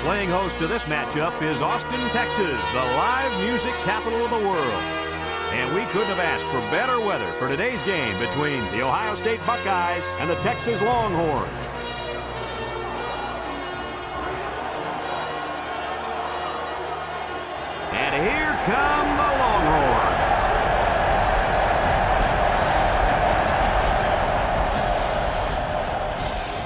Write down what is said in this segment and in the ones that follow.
Playing host to this matchup is Austin, Texas, the live music capital of the world. And we couldn't have asked for better weather for today's game between the Ohio State Buckeyes and the Texas Longhorns. And here come the Longhorns.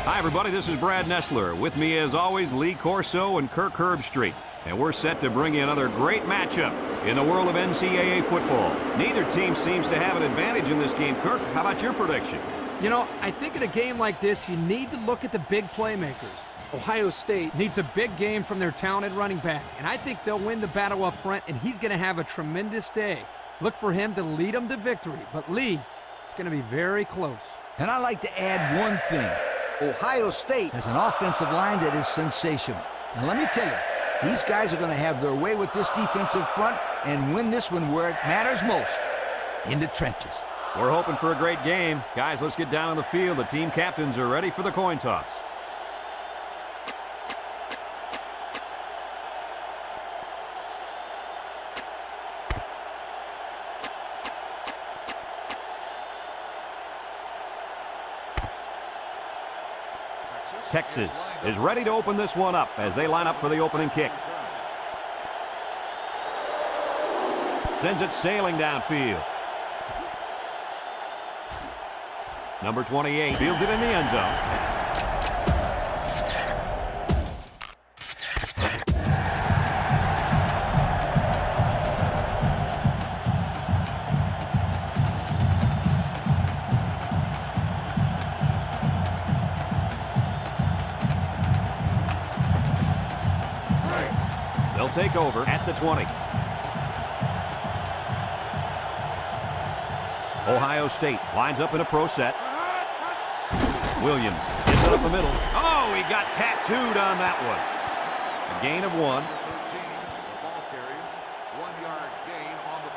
Hi, everybody. This is Brad Nessler. With me, as always, Lee Corso and Kirk Herbstreit. And we're set to bring you another great matchup in the world of NCAA football. Neither team seems to have an advantage in this game. Kirk, how about your prediction? You know, I think in a game like this, you need to look at the big playmakers. Ohio State needs a big game from their talented running back, and I think they'll win the battle up front, and he's going to have a tremendous day. Look for him to lead them to victory. But, Lee, it's going to be very close. And I'd like to add one thing. Ohio State has an offensive line that is sensational. And let me tell you, these guys are going to have their way with this defensive front and win this one where it matters most, in the trenches. We're hoping for a great game. Guys, let's get down on the field. The team captains are ready for the coin toss. Texas is ready to open this one up as they line up for the opening kick. Sends it sailing downfield. Number 28 fields it in the end zone. They'll take over at the 20. Ohio State lines up in a pro set. Williams gets it up the middle. Oh, he got tattooed on that one. A gain of 1. The ball carrier, 1-yard gain on the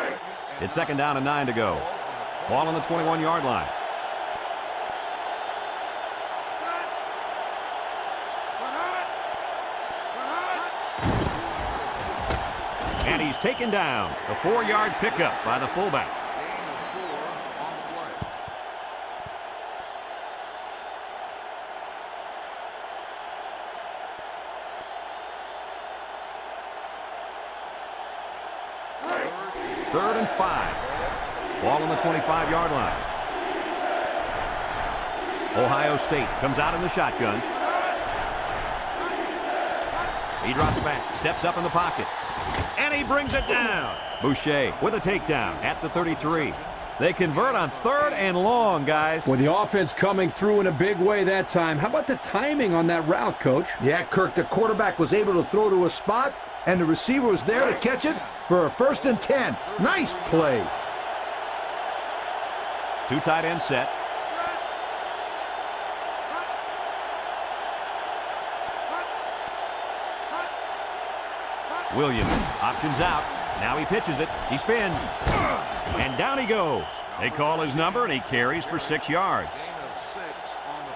play. It's second down and 9 to go. Ball on the 21-yard line. And he's taken down. A 4-yard pickup by the fullback. Gain of 4 on the play. 3rd and 5. Ball on the 25-yard line. Ohio State comes out in the shotgun. He drops back, steps up in the pocket, and he brings it down. Boucher with a takedown at the 33. They convert on 3rd and long, guys. With the offense coming through in a big way that time, how about the timing on that route, Coach? Yeah, Kirk, the quarterback was able to throw to a spot, and the receiver was there to catch it for a 1st and 10. Nice play. 2 tight end set. Williams options out. Now he pitches it. He spins. And down he goes. They call his number, and he carries for 6 yards. Gain of 6 on the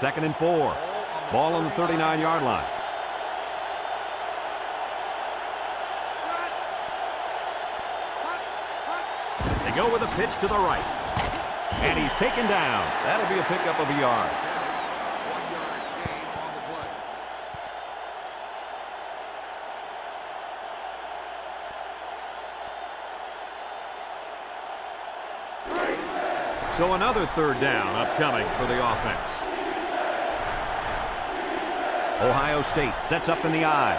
play. 2nd and 4. Ball on the 39-yard line. They go with a pitch to the right. And he's taken down. That'll be a pickup of a yard. 1-yard gain on the play. So another 3rd down upcoming for the offense. Ohio State sets up in the I.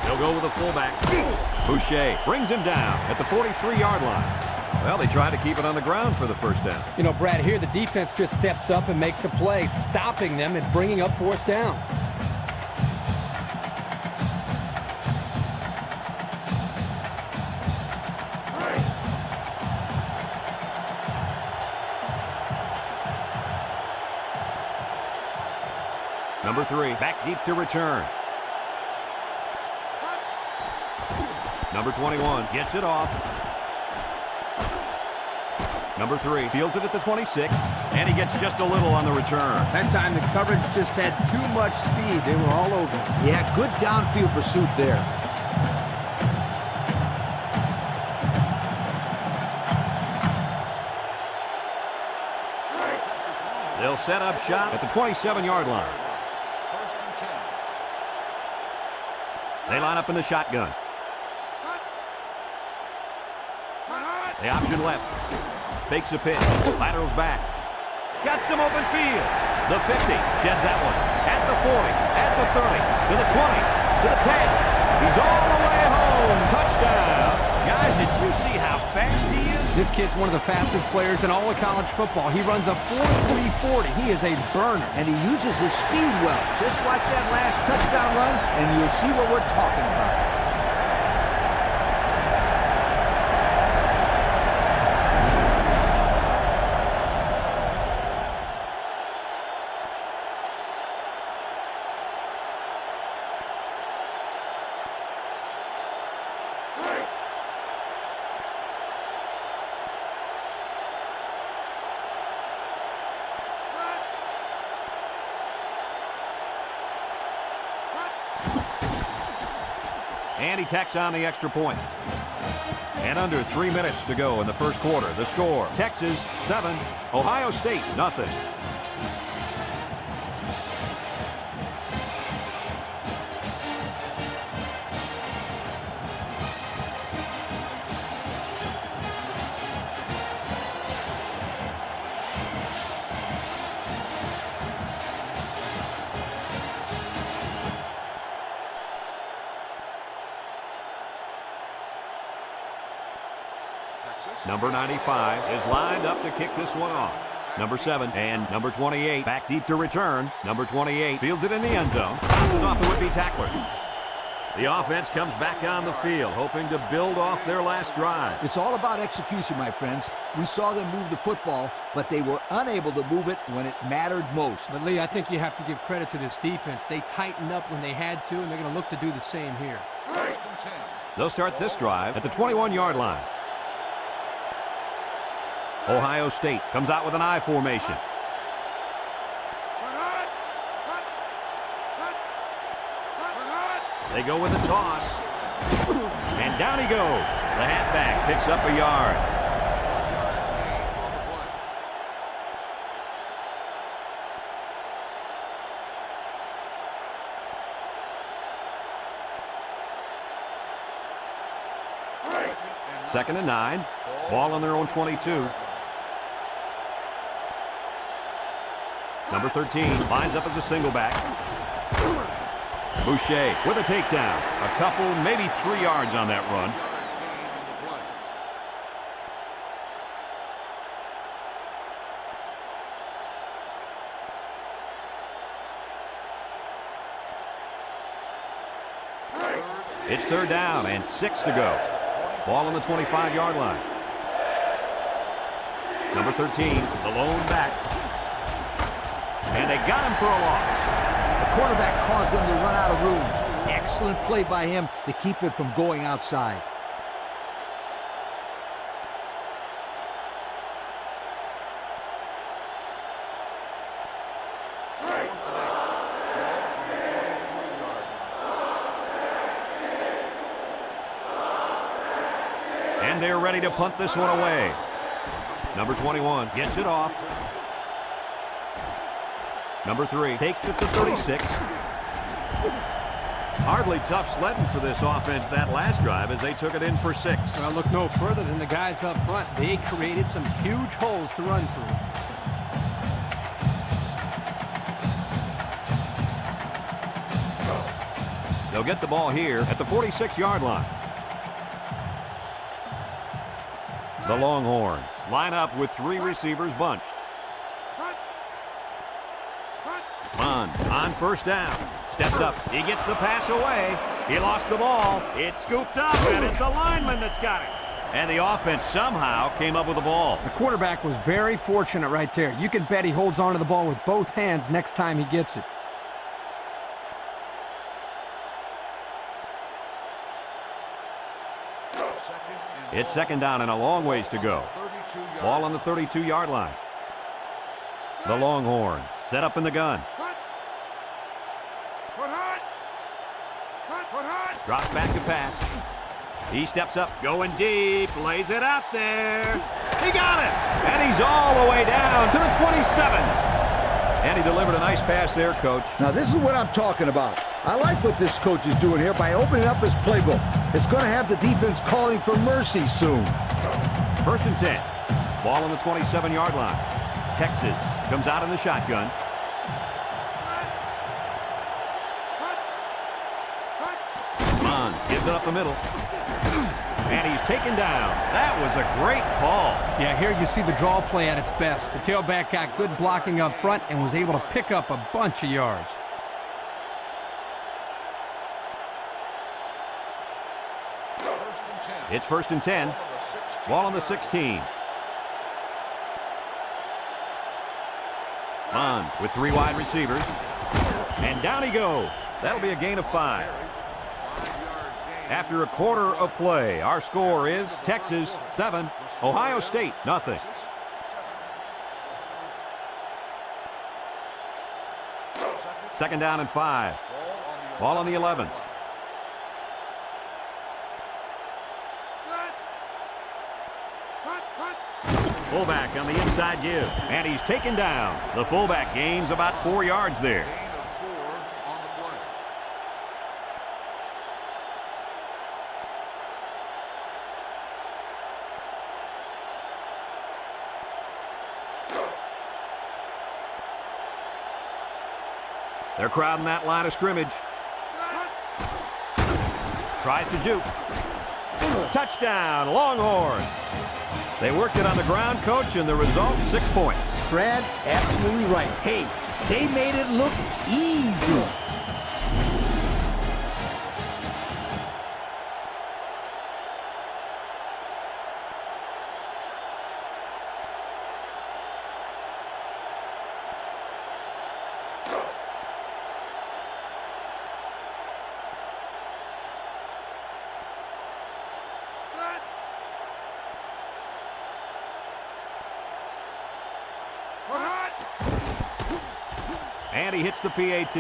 They'll go with a fullback. Boucher brings him down at the 43-yard line. Well, they try to keep it on the ground for the 1st down. You know, Brad, here the defense just steps up and makes a play, stopping them and bringing up 4th down. Number 3, back deep to return. Number 21 gets it off. Number 3 fields it at the 26, and he gets just a little on the return. That time the coverage just had too much speed. They were all over. Yeah, good downfield pursuit there. They'll set up shop at the 27-yard line. First and 10. They line up in the shotgun. The option left. Fakes a pitch. Laterals back. Got some open field. The 50. Sheds that one. At the 40. At the 30. To the 20. To the 10. He's all the way home. Touchdown. Guys, did you see how fast he is? This kid's one of the fastest players in all of college football. He runs a 4.340. He is a burner. And he uses his speed well, just like that last touchdown run, and you'll see what we're talking about. And he tacks on the extra point. And under 3 minutes to go in the first quarter. The score, Texas 7, Ohio State nothing. Number 95 is lined up to kick this one off. Number 7 and number 28 back deep to return. Number 28 fields it in the end zone. Bounces off the would-be tackler. The offense comes back on the field, hoping to build off their last drive. It's all about execution, my friends. We saw them move the football, but they were unable to move it when it mattered most. But, Lee, I think you have to give credit to this defense. They tightened up when they had to, and they're going to look to do the same here. First and 10. They'll start this drive at the 21-yard line. Ohio State comes out with an I formation. They go with a toss. And down he goes. The halfback picks up a yard. Second and 9. Ball on their own 22. Number 13 lines up as a single back. Boucher with a takedown. A couple, maybe 3 yards on that run. It's third down and 6 to go. Ball on the 25-yard line. Number 13, the lone back. And they got him for a loss. The quarterback caused them to run out of room. Excellent play by him to keep it from going outside. And they're ready to punt this one away. Number 21 gets it off. Number 3 takes it to 36. Hardly tough sledding for this offense that last drive as they took it in for 6. Well, look no further than the guys up front. They created some huge holes to run through. They'll get the ball here at the 46-yard line. The Longhorns line up with 3 receivers bunched. Bond on first down. Steps up. He gets the pass away. He lost the ball. It's scooped up, and it's the lineman that's got it. And the offense somehow came up with the ball. The quarterback was very fortunate right there. You can bet he holds onto the ball with both hands next time he gets it. It's second down and a long ways to go. 32 Ball on the 32-yard line. The Longhorns set up in the gun. Drops back to pass. He steps up, going deep, lays it out there. He got it, and he's all the way down to the 27. And he delivered a nice pass there, Coach. Now, this is what I'm talking about. I like what this coach is doing here by opening up his playbook. It's going to have the defense calling for mercy soon. First and 10. Ball on the 27-yard line. Texas comes out in the shotgun. Gives it up the middle. And he's taken down. That was a great call. Yeah, here you see the draw play at its best. The tailback got good blocking up front and was able to pick up a bunch of yards. It's first and 10. Ball on the 16. Bond with 3 wide receivers. And down he goes. That'll be a gain of 5. After a quarter of play, our score is Texas 7, Ohio State nothing. Second down and 5. Ball on the 11. Fullback on the inside give, and he's taken down. The fullback gains about 4 yards there. They're crowding that line of scrimmage. Tries to juke. Touchdown, Longhorns. They worked it on the ground, Coach, and the result, 6 points. Brad, absolutely right. Hey, they made it look easy. And he hits the PAT.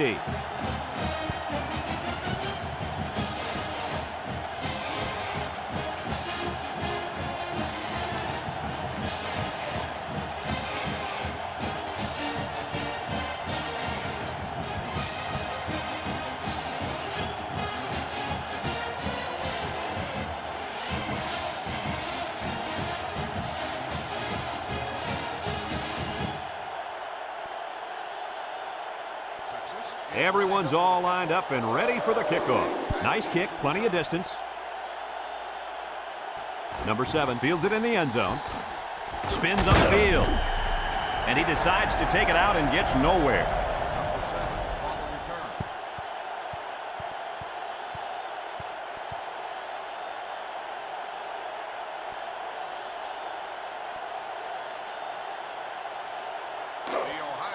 Everyone's all lined up and ready for the kickoff. Nice kick, plenty of distance. Number 7 fields it in the end zone. Spins on the field. And he decides to take it out and gets nowhere. Number 7 on the return.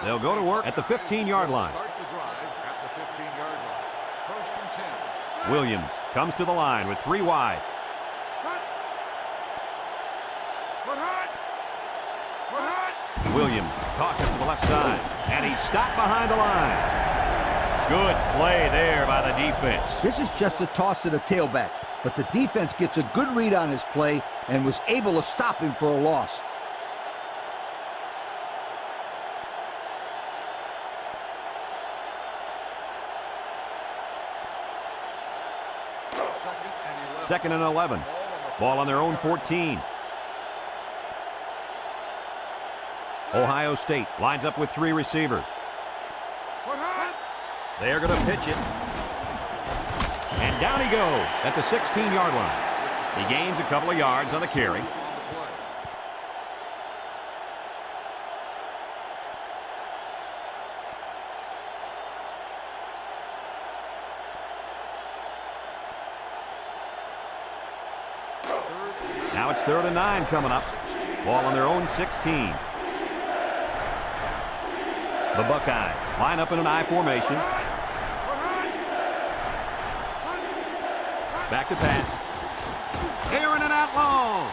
They'll go to work at the 15-yard line. Start the drive at the 15-yard line. First and 10. Williams comes to the line with 3 wide. Williams tosses to the left side, and he's stopped behind the line. Good play there by the defense. This is just a toss to the tailback, but the defense gets a good read on his play and was able to stop him for a loss. Second and 11. Ball on their own 14. Ohio State lines up with 3 receivers. They're going to pitch it. And down he goes at the 16-yard line. He gains a couple of yards on the carry. Now it's 3rd and 9 coming up. Ball on their own 16. The Buckeyes line up in an I formation. Back to pass. Airing it out long.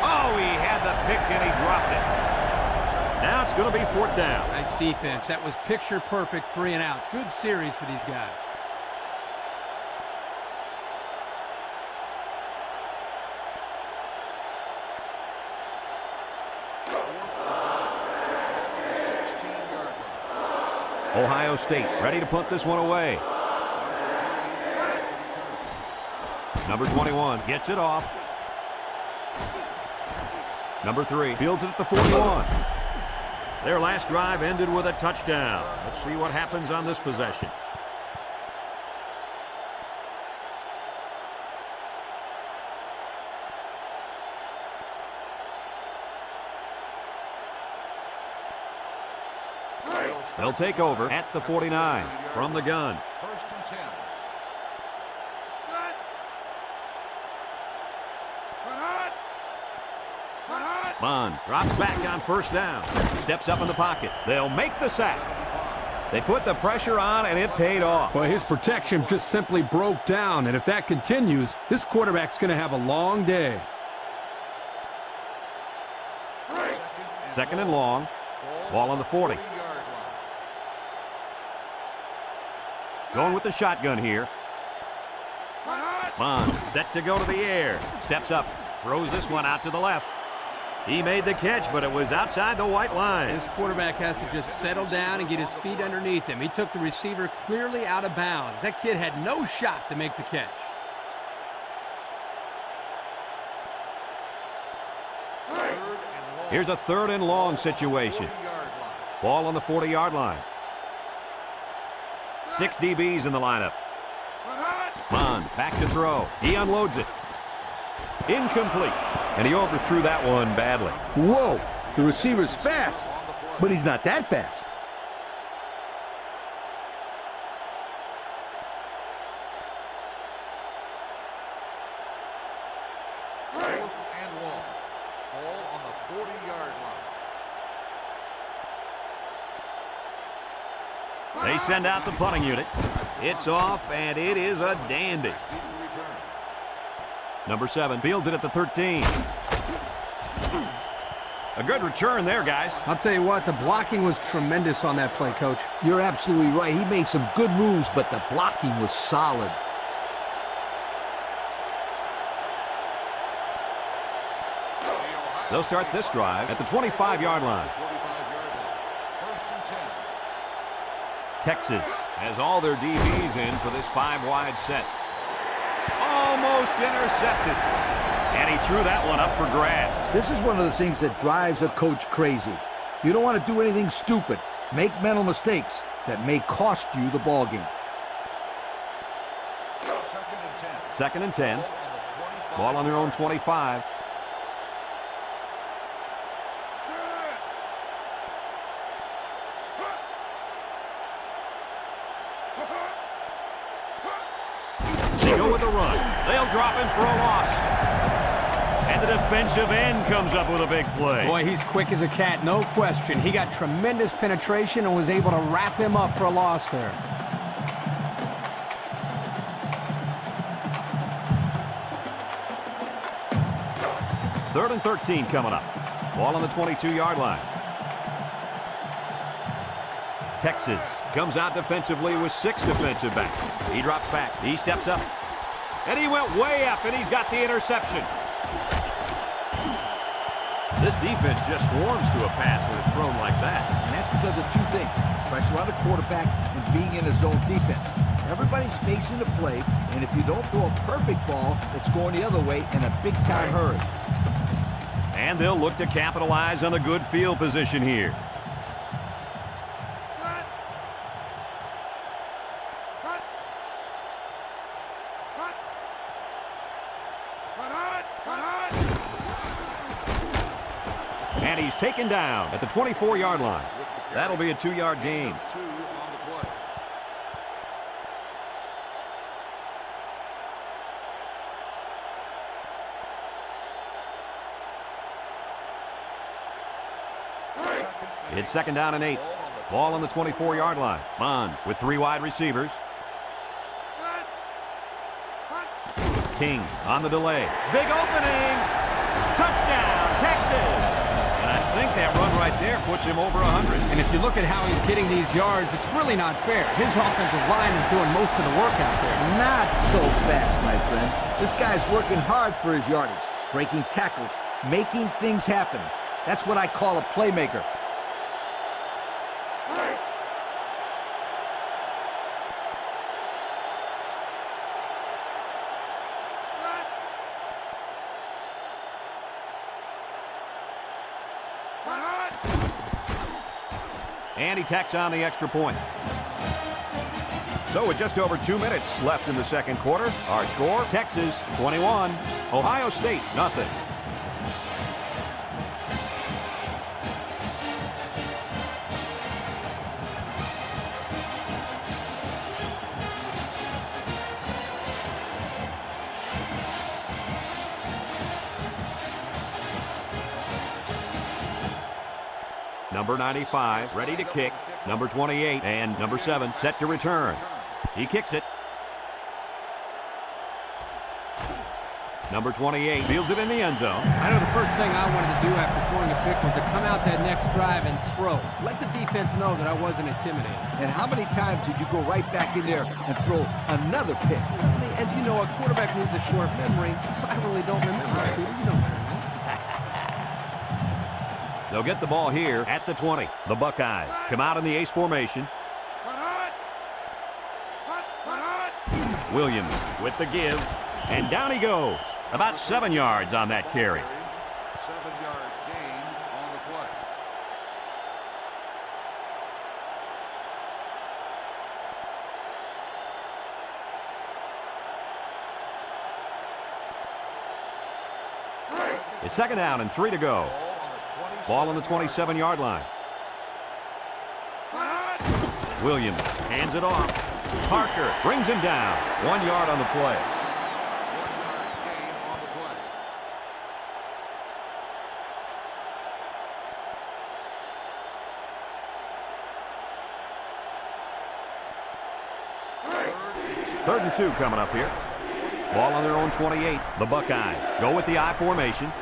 Oh, he had the pick and he dropped it. Now it's going to be 4th down. Nice defense. That was picture perfect 3 and out. Good series for these guys. Ohio State ready to punt this one away. Number 21 gets it off. Number 3 fields it at the 41. Their last drive ended with a touchdown. Let's see what happens on this possession. They'll take over at the 49 from the gun. 1st and 10. Bond drops back on 1st down. Steps up in the pocket. They'll make the sack. They put the pressure on, and it paid off. Well, his protection just simply broke down, and if that continues, this quarterback's going to have a long day. 2nd and long. Ball on the 40. Going with the shotgun here. Bond set to go to the air. Steps up. Throws this one out to the left. He made the catch, but it was outside the white line. This quarterback has to just settle down and get his feet underneath him. He took the receiver clearly out of bounds. That kid had no shot to make the catch. Here's a 3rd and long situation. Ball on the 40-yard line. 6 DBs in the lineup. Bond back to throw. He unloads it. Incomplete. And he overthrew that one badly. Whoa, the receiver's fast, but he's not that fast. They send out the punting unit. It's off, and it is a dandy. Number 7 fields it at the 13. A good return there, guys. I'll tell you what, the blocking was tremendous on that play, Coach. You're absolutely right. He made some good moves, but the blocking was solid. They'll start this drive at the 25-yard line. Texas has all their DBs in for this 5-wide set. Almost intercepted. And he threw that one up for grabs. This is one of the things that drives a coach crazy. You don't want to do anything stupid. Make mental mistakes that may cost you the ball game. 2nd and 10. Ball on their own 25. They go with the run. They'll drop him for a loss. And the defensive end comes up with a big play. Boy, he's quick as a cat, no question. He got tremendous penetration and was able to wrap him up for a loss there. Third and 13 coming up. Ball on the 22-yard line. Texas comes out defensively with 6 defensive backs. He drops back. He steps up. And he went way up, and he's got the interception. This defense just swarms to a pass when it's thrown like that. And that's because of 2 things. Pressure on the quarterback and being in a zone defense. Everybody's facing the play, and if you don't throw a perfect ball, it's going the other way in a big-time hurry. And they'll look to capitalize on the good field position here. And he's taken down at the 24-yard line. That'll be a 2-yard gain. It's 2nd down and 8. Ball on the 24-yard line. Bond with 3 wide receivers. King on the delay. Big opening. Touchdown, Texas. And I think that run right there puts him over 100. And if you look at how he's getting these yards, it's really not fair. His offensive line is doing most of the work out there. Not so fast, my friend. This guy's working hard for his yardage, breaking tackles, making things happen. That's what I call a playmaker. And he tacks on the extra point. So with just over 2 minutes left in the second quarter, our score, Texas 21, Ohio State nothing. Number 95, ready to kick. Number 28 and number 7 set to return. He kicks it. Number 28 fields it in the end zone. I know the first thing I wanted to do after throwing a pick was to come out that next drive and throw. Let the defense know that I wasn't intimidated. And how many times did you go right back in there and throw another pick? I mean, as you know, a quarterback needs a short memory, so I really don't remember, Peter. You know that. They'll get the ball here at the 20. The Buckeyes come out in the ace formation. Williams with the give, and down he goes. About 7 yards on that carry. 7-yard gain on the play. It's second down and 3 to go. Ball on the 27-yard line. Williams hands it off. Parker brings him down. 1 yard on the play. 1-yard gain on the play. Third and 2 coming up here. Ball on their own 28. The Buckeyes go with the I formation.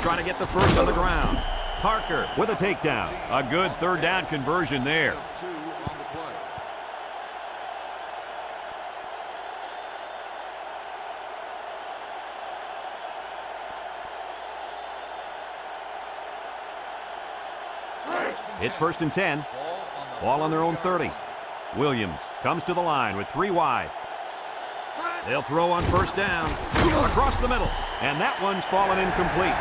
Trying to get the first on the ground. Parker with a takedown. A good third down conversion there. 2 on the play. It's first and 10. Ball on their own 30. Williams comes to the line with 3 wide. They'll throw on first down. Across the middle. And that one's fallen incomplete.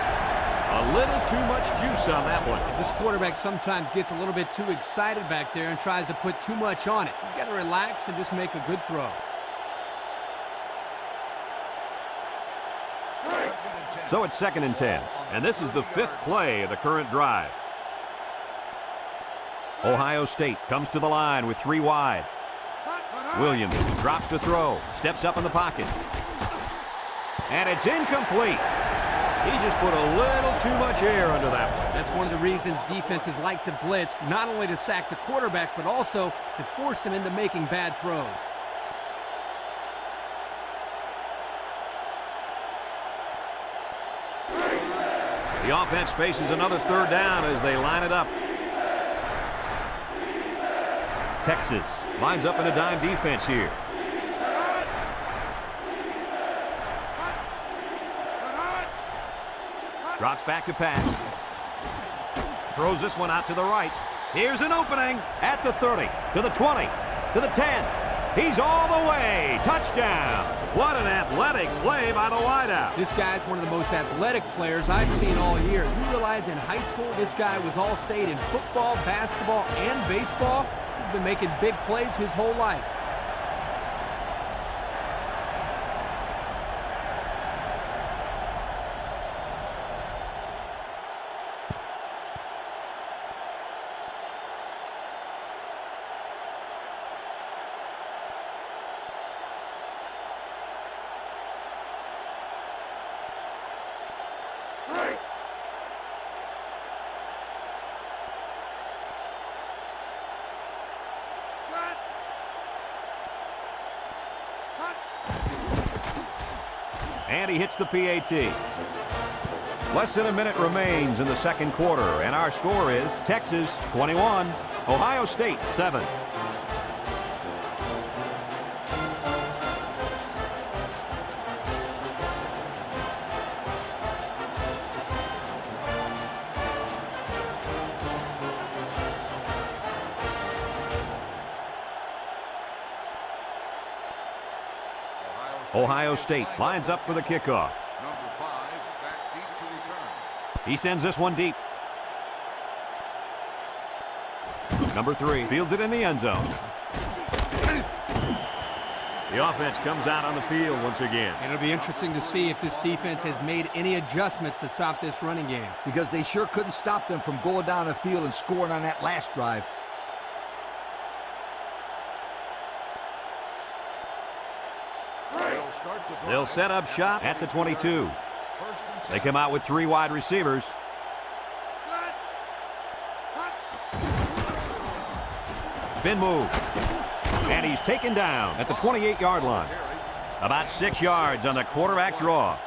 A little too much juice on that one. This quarterback sometimes gets a little bit too excited back there and tries to put too much on it. He's got to relax and just make a good throw. So it's second and 10. And this is the 5th play of the current drive. Ohio State comes to the line with 3 wide. Williams drops to throw. Steps up in the pocket. And it's incomplete. He just put a little too much air under that one. That's one of the reasons defenses like to blitz, not only to sack the quarterback, but also to force him into making bad throws. The offense faces another third down as they line it up. Texas lines up in a dime defense here. Drops back to pass. Throws this one out to the right. Here's an opening at the 30, to the 20, to the 10. He's all the way. Touchdown. What an athletic play by the wideout. This guy's one of the most athletic players I've seen all year. You realize in high school this guy was all-state in football, basketball, and baseball? He's been making big plays his whole life. And he hits the PAT. Less than a minute remains in the second quarter, and our score is Texas 21, Ohio State 7. Ohio State lines up for the kickoff. Number 5, back deep to return. He sends this one deep. Number 3 fields it in the end zone. The offense comes out on the field once again. And it'll be interesting to see if this defense has made any adjustments to stop this running game. Because they sure couldn't stop them from going down the field and scoring on that last drive. They'll set up shop at the 22. They come out with 3 wide receivers. Spin move. And he's taken down at the 28-yard line. About 6 yards on the quarterback draw.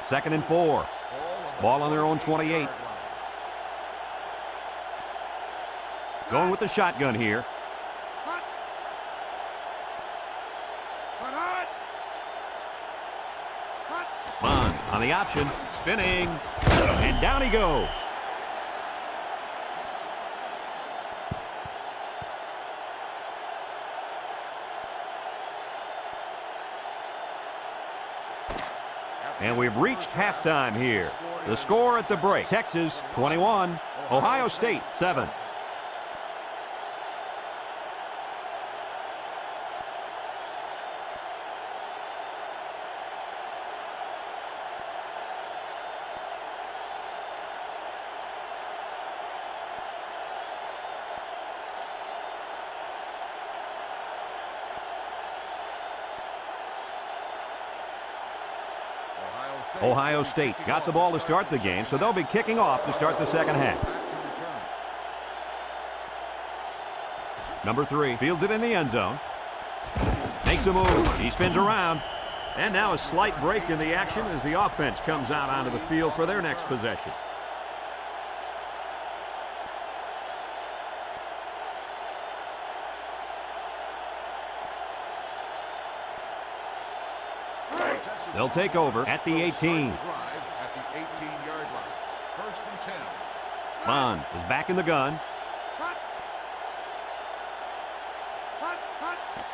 Second and 4. Ball on their own 28. Going with the shotgun here. Bond on the option. Spinning. And down he goes. And we've reached halftime here. The score at the break, Texas 21, Ohio State 7. Ohio State got the ball to start the game, so they'll be kicking off to start the second half. Number 3 fields it in the end zone. Makes a move. He spins around. And now a slight break in the action as the offense comes out onto the field for their next possession. They'll take over at the 18. Bond is back in the gun.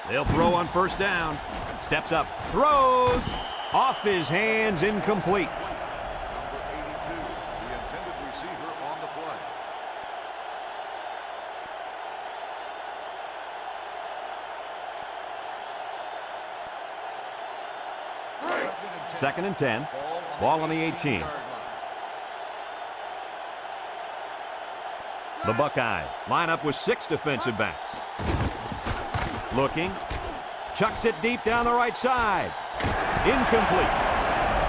They'll throw on first down. Steps up, throws. Off his hands, incomplete. Number 82, the intended receiver on the play. Second and 10. Ball on the 18. The Buckeyes line up with 6 defensive backs. Looking. Chucks it deep down the right side. Incomplete.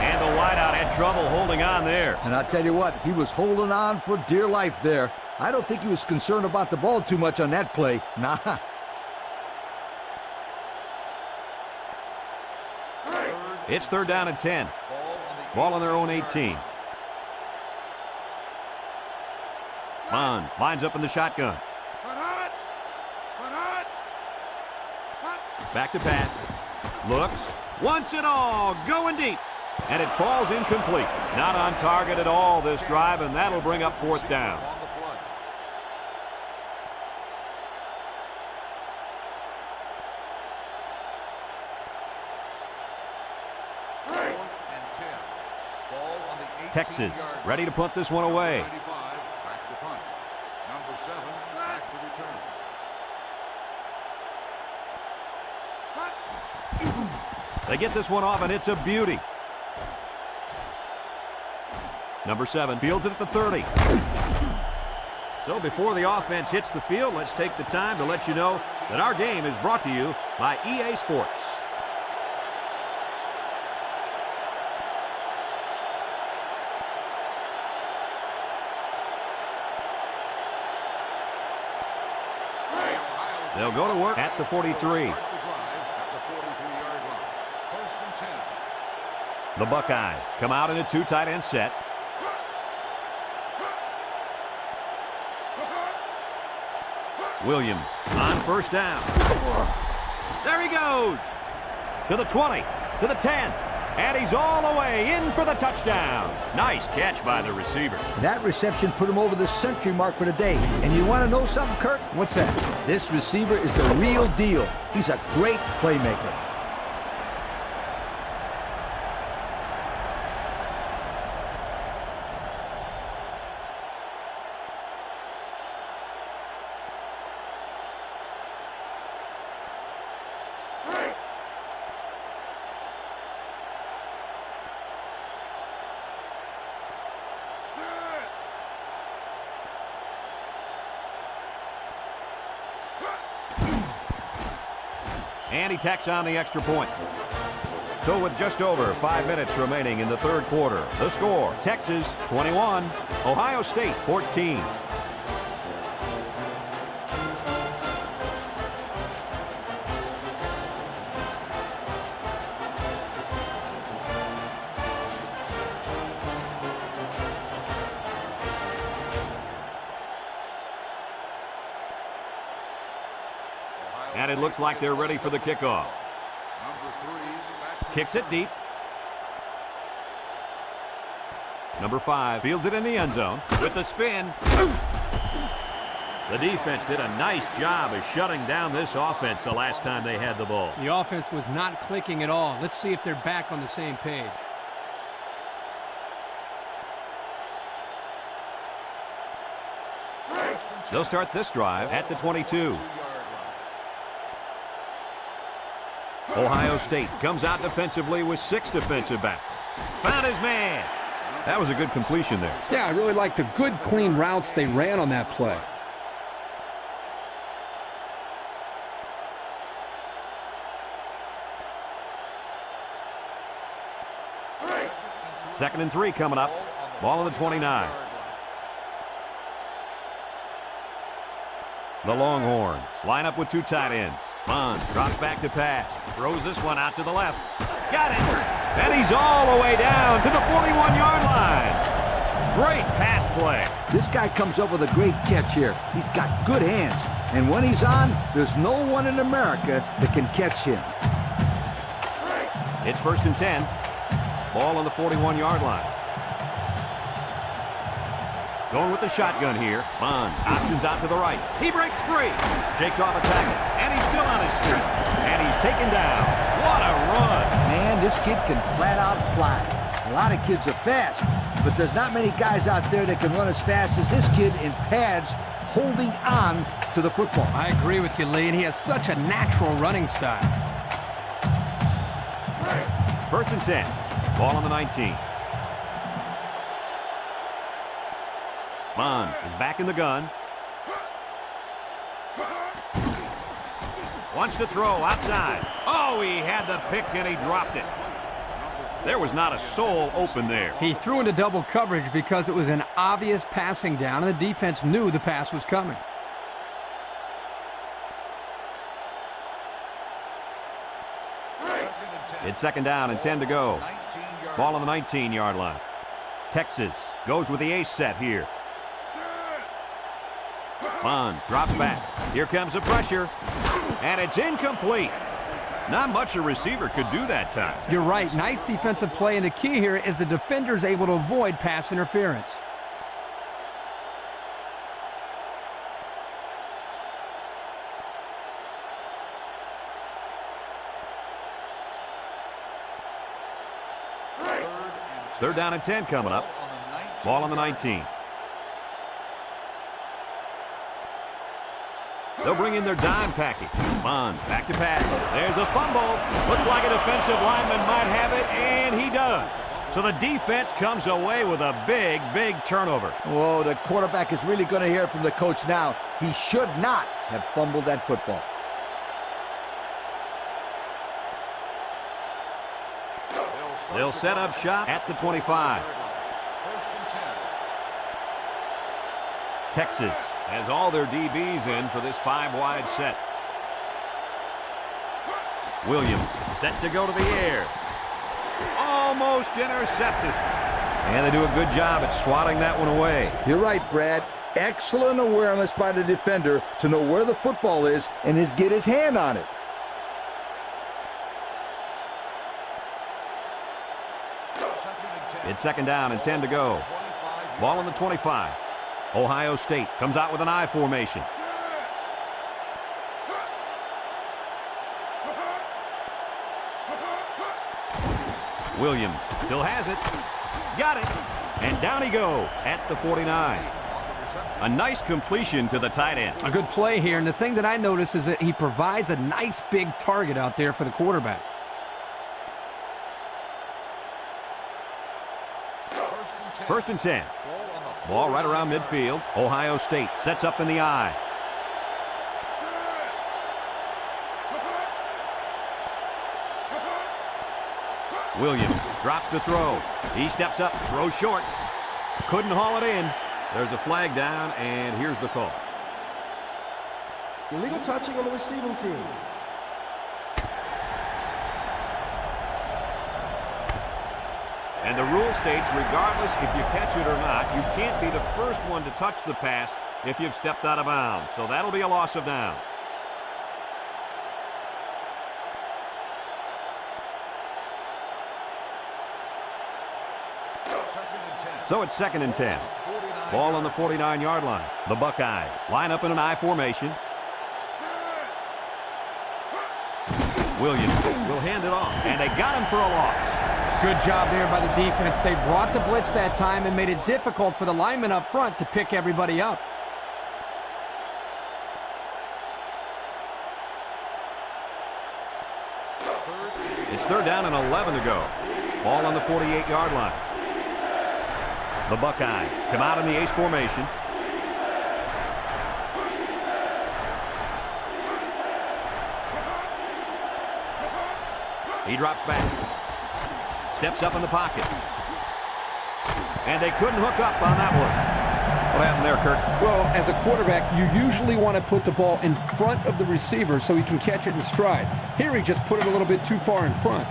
And the wideout had trouble holding on there. And I'll tell you what, he was holding on for dear life there. I don't think he was concerned about the ball too much on that play. Nah. It's third down and 10. Ball on their own 18. Bond lines up in the shotgun. Back to pass. Looks. Wants it all. Going deep. And it falls incomplete. Not on target at all this drive, and that'll bring up fourth down. Texas ready to punt this one away. Back to punt. Number 7, back to return. They get this one off, and it's a beauty. Number 7 fields it at the 30. So before the offense hits the field, let's take the time to let you know that our game is brought to you by EA Sports. They'll go to work at the 43. Start the drive at the 43-yard line. First and 10. The Buckeyes come out in a two tight end set. Williams on first down. There he goes. To the 20, to the 10, and he's all the way in for the touchdown. Nice catch by the receiver. That reception put him over the century mark for the day. And you want to know something, Kirk? What's that? This receiver is the real deal. He's a great playmaker. And he tacks on the extra point. So with just over 5 minutes remaining in the third quarter, the score, Texas 21, Ohio State 14. And it looks like they're ready for the kickoff. Kicks it deep. Number 5 fields it in the end zone with the spin. The defense did a nice job of shutting down this offense the last time they had the ball. The offense was not clicking at all. Let's see if they're back on the same page. They'll start this drive at the 22. Ohio State comes out defensively with 6 defensive backs. Found his man. That was a good completion there. Yeah, I really liked the good, clean routes they ran on that play. Second and 3 coming up. Ball on the 29. The Longhorns line up with 2 tight ends. Bond drops back to pass. Throws this one out to the left. Got it. And he's all the way down to the 41-yard line. Great pass play. This guy comes up with a great catch here. He's got good hands. And when he's on, there's no one in America that can catch him. It's first and 10. Ball on the 41-yard line. Going with the shotgun here. Bond options out to the right. He breaks free. Shakes off a tackle. And he's still on his feet. And he's taken down. What a run. Man, this kid can flat out fly. A lot of kids are fast, but there's not many guys out there that can run as fast as this kid in pads holding on to the football. I agree with you, Lee, and he has such a natural running style. First and 10. Ball on the 19. Bond is back in the gun. Wants to throw outside. Oh, he had the pick and he dropped it. There was not a soul open there. He threw into double coverage because it was an obvious passing down, and the defense knew the pass was coming. It's second down and 10 to go. Ball on the 19-yard line. Texas goes with the ace set here. Bond drops back. Here comes the pressure. And it's incomplete. Not much a receiver could do that time. You're right. Nice defensive play, and the key here is the defender's able to avoid pass interference. Third down and 10 coming up. Ball on the 19. They'll bring in their dime package. Bond back to pass. There's a fumble. Looks like a defensive lineman might have it, and he does. So the defense comes away with a big, big turnover. Whoa, the quarterback is really going to hear from the coach now. He should not have fumbled that football. They'll set up shop at the 25. Texas has all their DBs in for this 5-wide set. Williams set to go to the air. Almost intercepted. And they do a good job at swatting that one away. You're right, Brad. Excellent awareness by the defender to know where the football is and get his hand on it. It's second down and 10 to go. Ball on the 25. Ohio State comes out with an I formation. Williams still has it. Got it. And down he goes at the 49. A nice completion to the tight end. A good play here, and the thing that I notice is that he provides a nice big target out there for the quarterback. First and 10. Ball right around midfield. Ohio State sets up in the I. Williams drops to throw. He steps up, throws short. Couldn't haul it in. There's a flag down, and here's the call. Illegal touching on the receiving team. And the rule states, regardless if you catch it or not, you can't be the first one to touch the pass if you've stepped out of bounds. So that'll be a loss of down. So it's second and 10. Ball on the 49-yard line. The Buckeyes line up in an I formation. Williams will hand it off, and they got him for a loss. Good job there by the defense. They brought the blitz that time and made it difficult for the linemen up front to pick everybody up. It's third down and 11 to go. Ball on the 48-yard line. The Buckeyes come out in the ace formation. He drops back. Steps up in the pocket. And they couldn't hook up on that one. What happened there, Kirk? Well, as a quarterback, you usually want to put the ball in front of the receiver so he can catch it in stride. Here he just put it a little bit too far in front.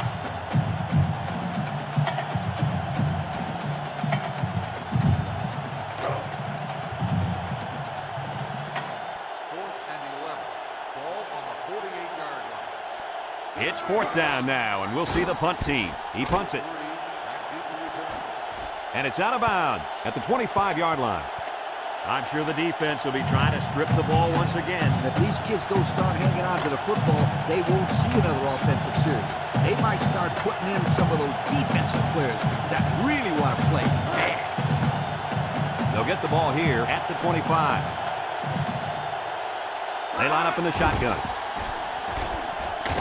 It's fourth down now, and we'll see the punt team. He punts it. And it's out of bounds at the 25-yard line. I'm sure the defense will be trying to strip the ball once again. And if these kids don't start hanging on to the football, they won't see another offensive series. They might start putting in some of those defensive players that really want to play bad. They'll get the ball here at the 25. They line up in the shotgun.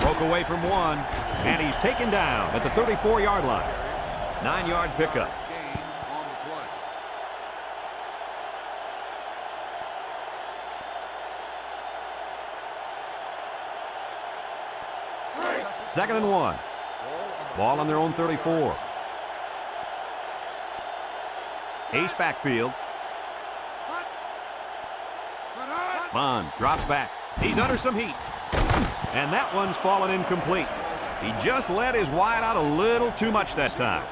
Broke away from one, and he's taken down at the 34-yard line. 9-yard pickup. Second and 1. Ball on their own 34. Ace backfield. Bond drops back. He's under some heat. And that one's fallen incomplete. He just let his wide out a little too much that time.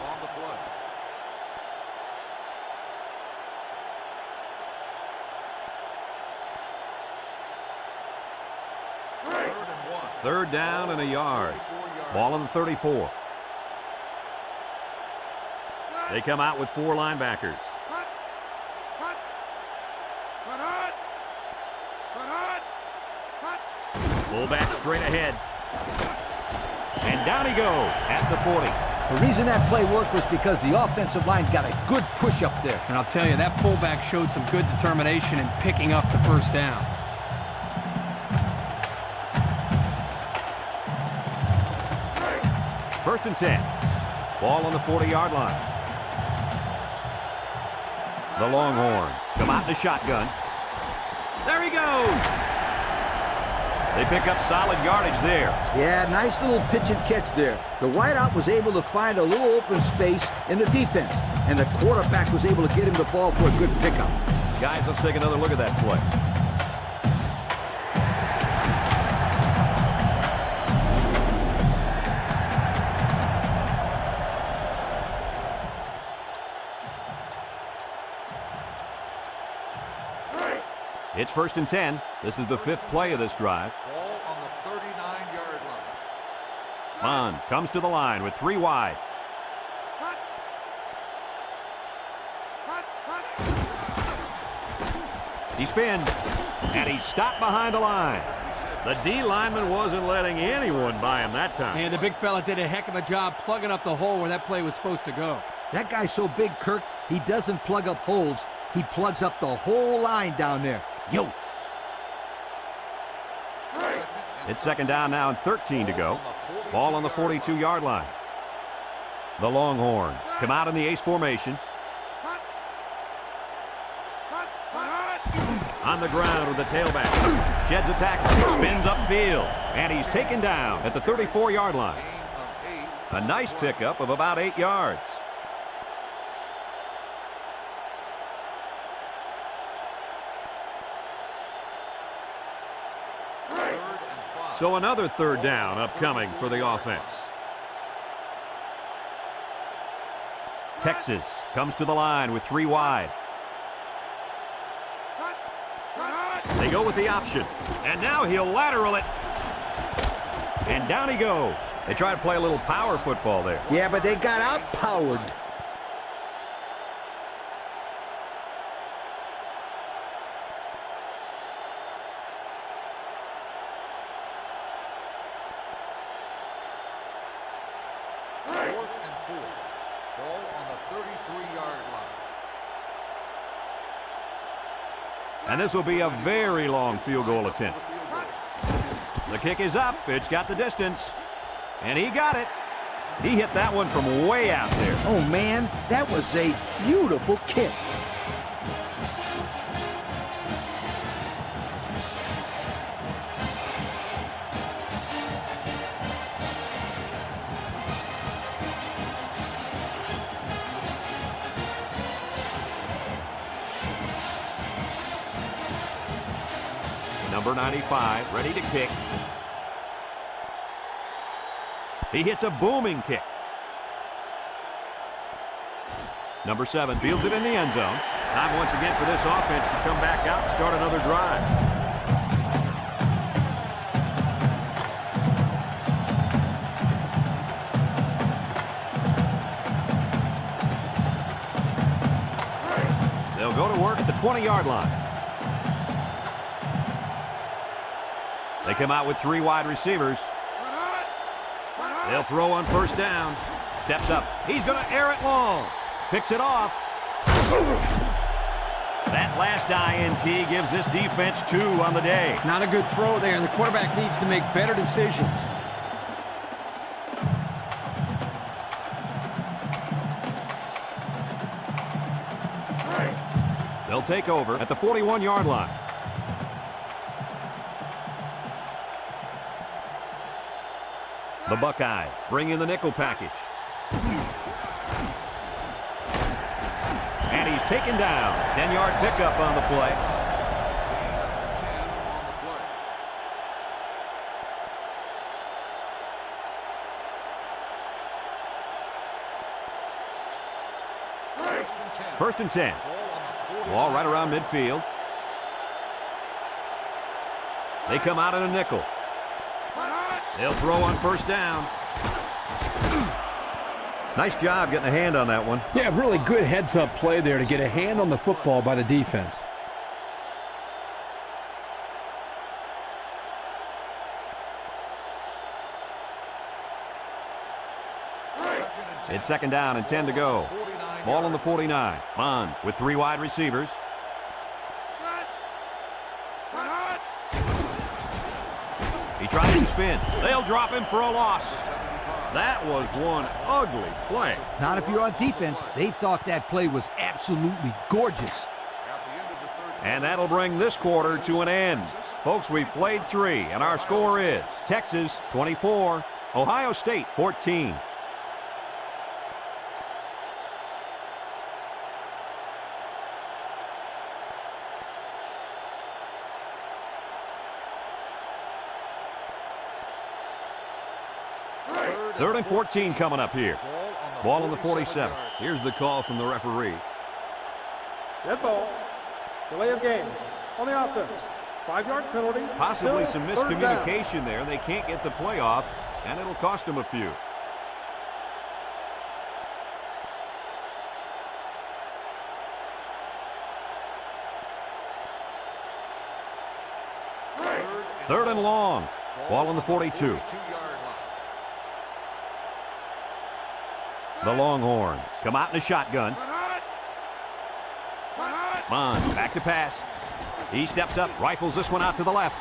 Third down and a yard. Ball on the 34. They come out with 4 linebackers. Fullback straight ahead. And down he goes at the 40. The reason that play worked was because the offensive line got a good push up there. And I'll tell you, that fullback showed some good determination in picking up the first down. First and 10. Ball on the 40-yard line. The Longhorns come out in the shotgun. There he goes. They pick up solid yardage there. Yeah, nice little pitch and catch there. The wideout was able to find a little open space in the defense, and the quarterback was able to get him the ball for a good pickup. Guys, let's take another look at that play. first and 10. This is the fifth play of this drive. Ball on the 39-yard line. Bond comes to the line with 3 wide. He spins, and he's stopped behind the line. The D lineman wasn't letting anyone by him that time. And the big fella did a heck of a job plugging up the hole where that play was supposed to go. That guy's so big, Kirk, he doesn't plug up holes. He plugs up the whole line down there. Yo. It's second down now and 13 to go. Ball on the 42-yard line. The Longhorns come out in the ace formation. On the ground with the tailback. Sheds a tackle, spins upfield, and he's taken down at the 34-yard line. A nice pickup of about 8 yards. So another third down upcoming for the offense. Texas comes to the line with 3 wide. They go with the option, and now he'll lateral it. And down he goes. They try to play a little power football there. Yeah, but they got outpowered. And this will be a very long field goal attempt. The kick is up. It's got the distance. And he got it. He hit that one from way out there. Oh, man, that was a beautiful kick. Number 95, ready to kick. He hits a booming kick. Number 7 fields it in the end zone. Time once again for this offense to come back out and start another drive. They'll go to work at the 20-yard line. They come out with 3 wide receivers. They'll throw on first down. Steps up. He's going to air it long. Picks it off. That last INT gives this defense 2 on the day. Not a good throw there, and the quarterback needs to make better decisions. They'll take over at the 41-yard line. The Buckeyes bring in the nickel package. And he's taken down. 10-yard pickup on the play. First and 10. Ball right around midfield. They come out in a nickel. They'll throw on first down. Nice job getting a hand on that one. Yeah, really good heads-up play there to get a hand on the football by the defense. It's second down and 10 to go. Ball on the 49. Bond with 3 wide receivers. He tries to spin. They'll drop him for a loss. That was one ugly play. Not if you're on defense. They thought that play was absolutely gorgeous. And that'll bring this quarter to an end. Folks, we've played 3, and our score is Texas 24, Ohio State 14. Third and 14 coming up here. Ball on the 47. Here's the call from the referee. Red ball. Delay of game. on the offense. 5-yard penalty. Possibly Still some third down. miscommunication there. They can't get the play off, and it'll cost them a few. Third and long. Ball on the 42. The Longhorns come out in a shotgun. Bond back to pass. He steps up, rifles this one out to the left.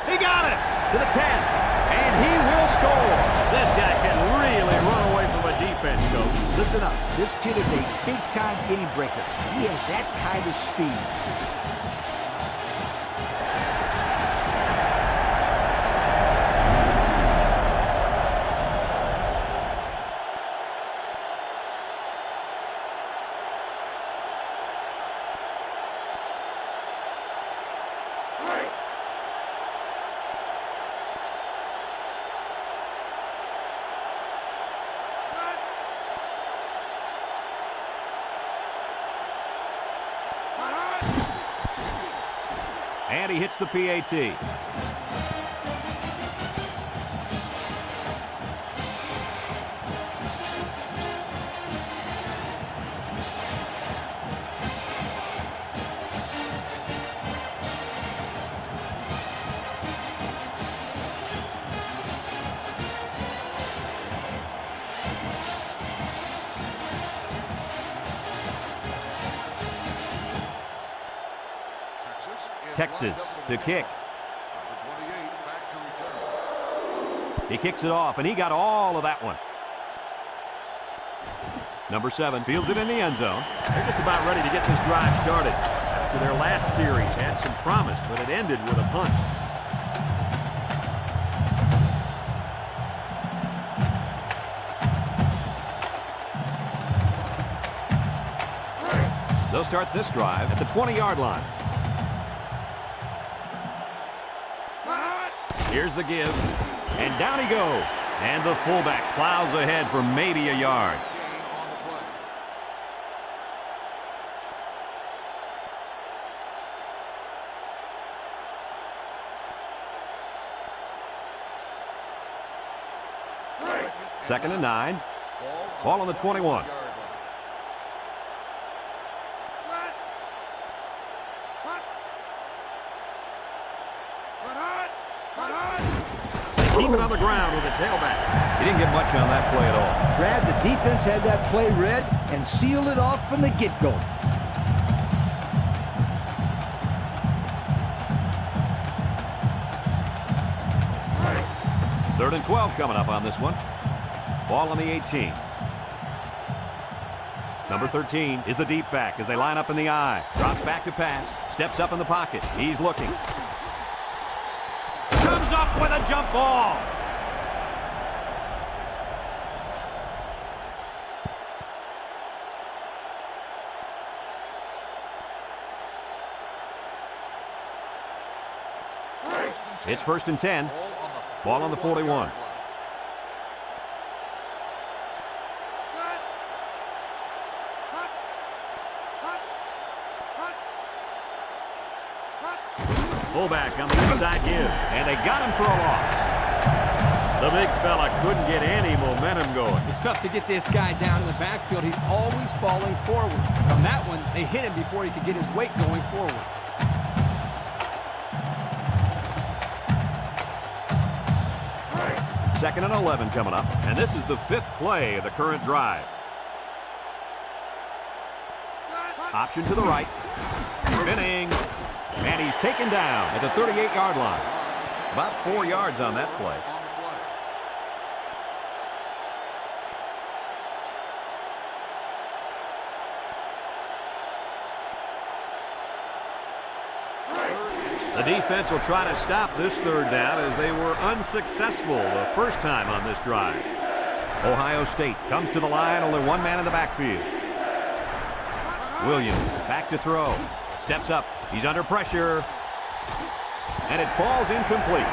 He got it to the 10, and he will score. This guy can really run away from a defense, Coach. Listen up. This kid is a big-time game breaker. He has that kind of speed. And he hits the PAT. Texas to kick. He kicks it off, and he got all of that one. Number 7 fields it in the end zone. They're just about ready to get this drive started. After their last series had some promise, but it ended with a punt. They'll start this drive at the 20-yard line. Here's the give, and down he goes. And the fullback plows ahead for maybe a yard. Second and 9. Ball on the 21. Keep it on the ground with a tailback. He didn't get much on that play at all. Brad, the defense had that play read and sealed it off from the get-go. Third and 12 coming up on this one. Ball on the 18. Number 13 is the deep back as they line up in the I. Drops back to pass. Steps up in the pocket. He's looking. Comes up with a jump ball. It's first and 10. Ball on the 41. Fullback on the inside give, and they got him for a loss. The big fella couldn't get any momentum going. It's tough to get this guy down in the backfield. He's always falling forward. On that one, they hit him before he could get his weight going forward. Second and 11 coming up, and this is the 5th play of the current drive. Option to the right. Spinning. And he's taken down at the 38-yard line. About 4 yards on that play. The defense will try to stop this third down as they were unsuccessful the first time on this drive. Ohio State comes to the line, only one man in the backfield. Williams back to throw. Steps up. He's under pressure. And it falls incomplete.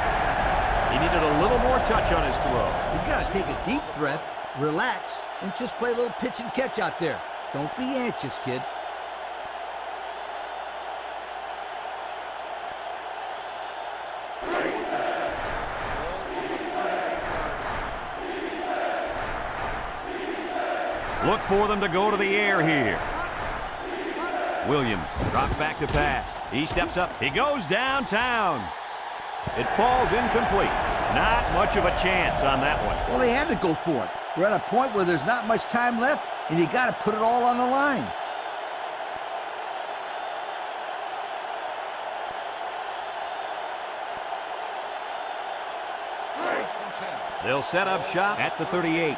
He needed a little more touch on his throw. He's got to take a deep breath, relax, and just play a little pitch and catch out there. Don't be anxious, kid. Look for them to go to the air here. Williams drops back to pass. He steps up. He goes downtown. It falls incomplete. Not much of a chance on that one. Well, they had to go for it. We're at a point where there's not much time left, and you got to put it all on the line. They'll set up shop at the 38.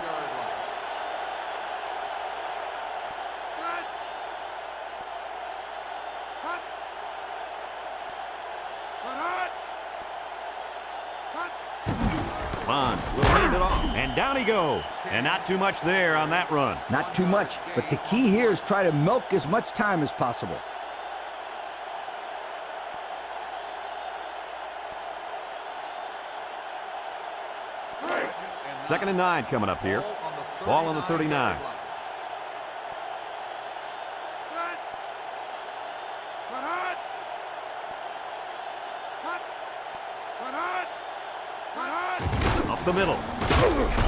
Bond will hand it off, and down he goes. And not too much there on that run. Not too much, but the key here is try to milk as much time as possible. Second and 9 coming up here. Ball on the 39. Up the middle.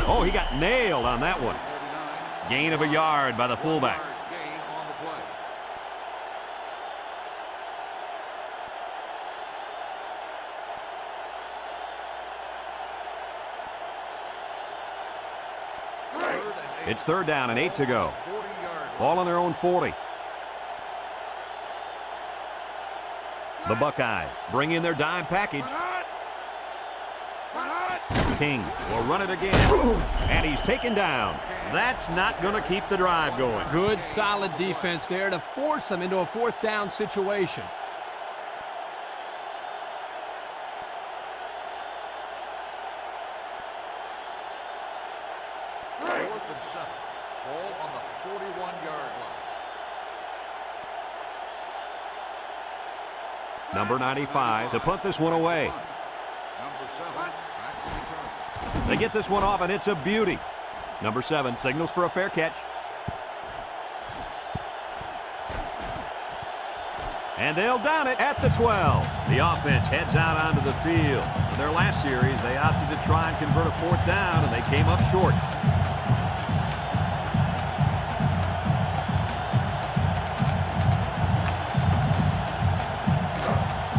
Oh, he got nailed on that one. Gain of a yard by the fullback. It's third down and 8 to go. Ball on their own 40. The Buckeyes bring in their dime package. King will run it again. And he's taken down. That's not going to keep the drive going. Good, solid defense there to force them into a fourth down situation. Ball on the 41-yard line. Number 95 to punt this one away. Number 7 back to return. They get this one off, and it's a beauty. Number 7 signals for a fair catch. And they'll down it at the 12. The offense heads out onto the field. In their last series, they opted to try and convert a fourth down, and they came up short.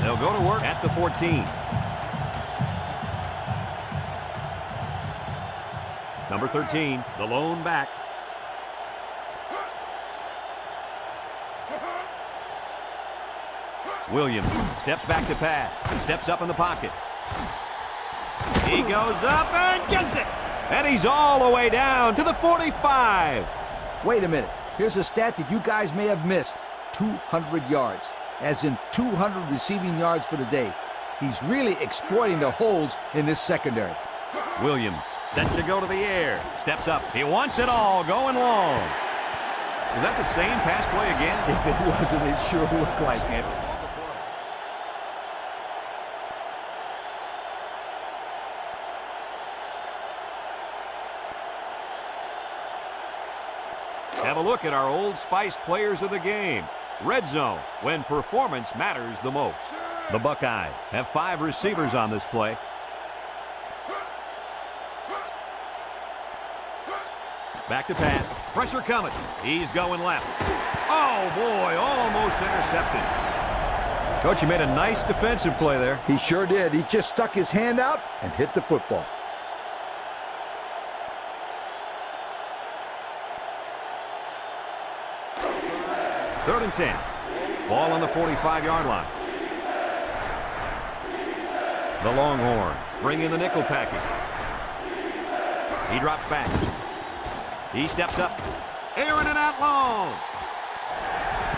They'll go to work at the 14. Number 13, the lone back. Williams steps back to pass. Steps up in the pocket. He goes up and gets it. And he's all the way down to the 45. Wait a minute. Here's a stat that you guys may have missed. 200 yards. As in 200 receiving yards for the day. He's really exploiting the holes in this secondary. Williams set to go to the air. Steps up. He wants it all going long. Is that the same pass play again? If it wasn't, it sure looked like it. Have a look at our Old Spice players of the game. Red zone, when performance matters the most. The Buckeyes have 5 receivers on this play. Back to pass. Pressure coming. He's going left. Oh, boy, almost intercepted. Coach, you made a nice defensive play there. He sure did. He just stuck his hand out and hit the football. Third and 10. Ball on the 45-yard line. The Longhorns bring in the nickel package. He drops back. He steps up. Airing it out long.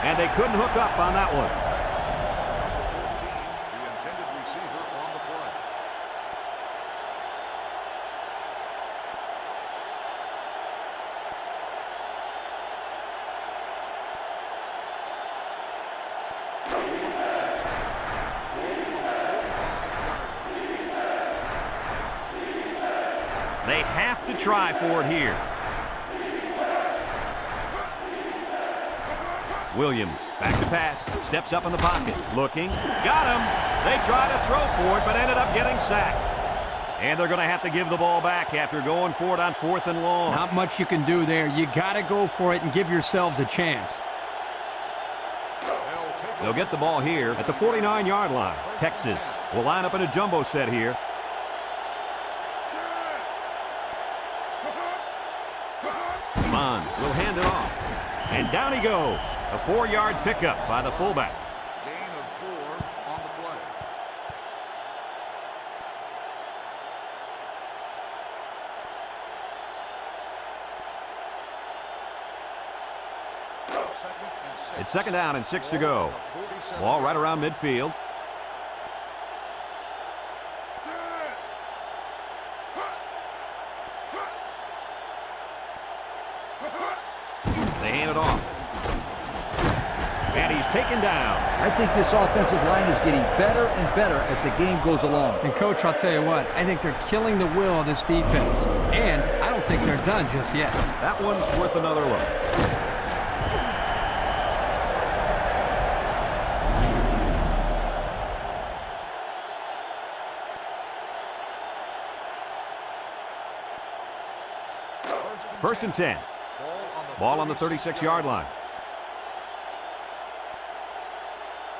And they couldn't hook up on that one. The intended receiver on the play. They have to try for it here. Williams back to pass. Steps up in the pocket. Looking. Got him. They tried to throw for it, but ended up getting sacked. And they're going to have to give the ball back after going for it on 4th and long. Not much you can do there. You got to go for it and give yourselves a chance. They'll get the ball here at the 49-yard line. Texas will line up in a jumbo set here. Bond will hand it off. And down he goes. A 4-yard pickup by the fullback. Gain of 4 on the play. It's 2nd down and 6 to go. Ball right around midfield. They hand it off. And he's taken down. I think this offensive line is getting better and better as the game goes along. And, Coach, I'll tell you what, I think they're killing the will of this defense. And I don't think they're done just yet. That one's worth another look. First and 10. Ball on the 36-yard line.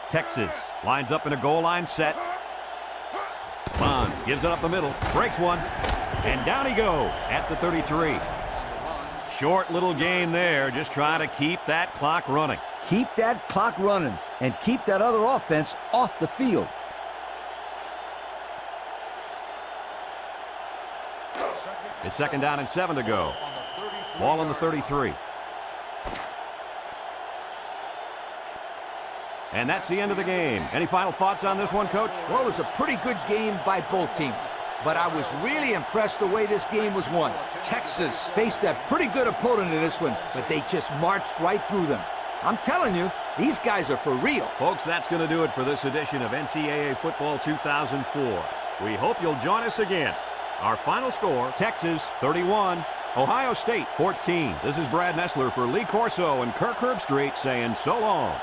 Texas lines up in a goal line set. Bond gives it up the middle, breaks one, and down he goes at the 33. Short little gain there, just trying to keep that clock running. Keep that clock running and keep that other offense off the field. It's 2nd down and 7 to go. Ball on the 33. And that's the end of the game. Any final thoughts on this one, Coach? Well, it was a pretty good game by both teams, but I was really impressed the way this game was won. Texas faced a pretty good opponent in this one, but they just marched right through them. I'm telling you, these guys are for real. Folks, that's going to do it for this edition of NCAA Football 2004. We hope you'll join us again. Our final score, Texas 31, Ohio State 14. This is Brad Nessler for Lee Corso and Kirk Herbstreit saying so long.